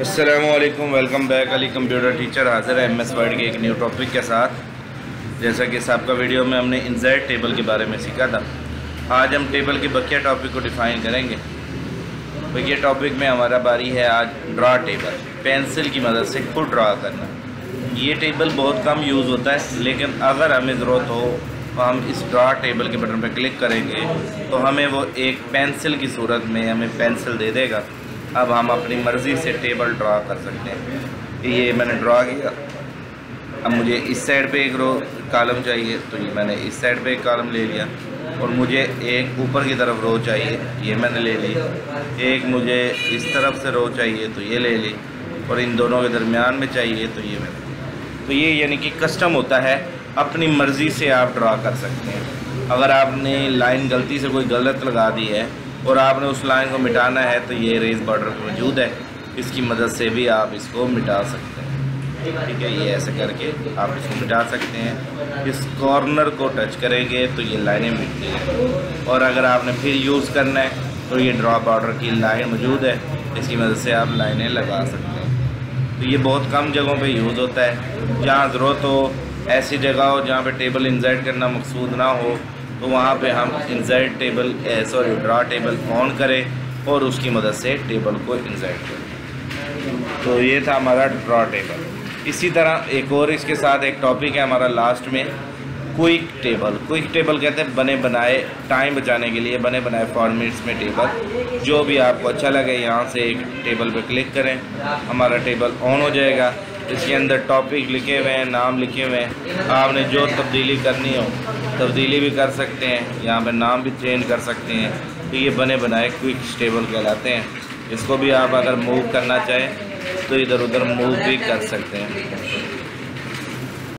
अस्सलामुअलैकुम, welcome back. Ali computer teacher हाजिर है MS वर्ड के एक न्यू टॉपिक के साथ। जैसा कि सबका वीडियो में हमने इंसर्ट टेबल के बारे में सीखा था, आज हम टेबल के बकिया टॉपिक को डिफ़ाइन करेंगे। बकिया टॉपिक में हमारा बारी है आज ड्रा टेबल, पेंसिल की मदद से खुद ड्रा करना। ये टेबल बहुत कम यूज़ होता है, लेकिन अगर हमें ज़रूरत हो तो हम इस ड्रा टेबल के बटन पर क्लिक करेंगे तो हमें वो एक पेंसिल की सूरत में हमें पेंसिल दे देगा। अब हम अपनी मर्ज़ी से टेबल ड्रा कर सकते हैं। ये मैंने ड्रा किया। अब मुझे इस साइड पे एक रो कॉलम चाहिए, तो ये मैंने इस साइड पे एक कॉलम ले लिया। और मुझे एक ऊपर की तरफ रो चाहिए, ये मैंने ले ली। एक मुझे इस तरफ से रो चाहिए, तो ये ले ली। और इन दोनों के दरमियान में चाहिए, तो ये मैंने। तो ये यानी कि कस्टम होता है, अपनी मर्ज़ी से आप ड्रा कर सकते हैं। अगर आपने लाइन गलती से कोई गलत लगा दी है और आपने उस लाइन को मिटाना है, तो ये रेज बॉर्डर मौजूद है, इसकी मदद से भी आप इसको मिटा सकते हैं। ठीक है, ये ऐसे करके आप इसको मिटा सकते हैं। इस कॉर्नर को टच करेंगे तो ये लाइनें मिटती हैं। और अगर आपने फिर यूज़ करना है तो ये ड्रॉ बॉर्डर की लाइन मौजूद है, इसकी मदद से आप लाइनें लगा सकते हैं। तो ये बहुत कम जगहों पे यूज़ होता है। जहाँ ज़रूरत हो, ऐसी जगह हो जहाँ पे टेबल इंसर्ट करना मकसूद ना हो, तो वहाँ पे हम insert table draw table on करें और उसकी मदद से टेबल को इंसर्ट करें। तो ये था हमारा ड्रा टेबल। इसी तरह एक और इसके साथ एक टॉपिक है हमारा लास्ट में, क्विक टेबल। क्विक टेबल कहते हैं बने बनाए, टाइम बचाने के लिए बने बनाए फॉर्मेट्स में टेबल। जो भी आपको अच्छा लगे, यहाँ से एक टेबल पर क्लिक करें, हमारा टेबल ऑन हो जाएगा। इसके अंदर टॉपिक लिखे हुए हैं, नाम लिखे हुए हैं। आपने जो तब्दीली करनी हो तब्दीली भी कर सकते हैं, यहाँ पे नाम भी चेंज कर सकते हैं। तो ये बने बनाए क्विक टेबल कहलाते हैं। इसको भी आप अगर मूव करना चाहें तो इधर उधर मूव भी कर सकते हैं।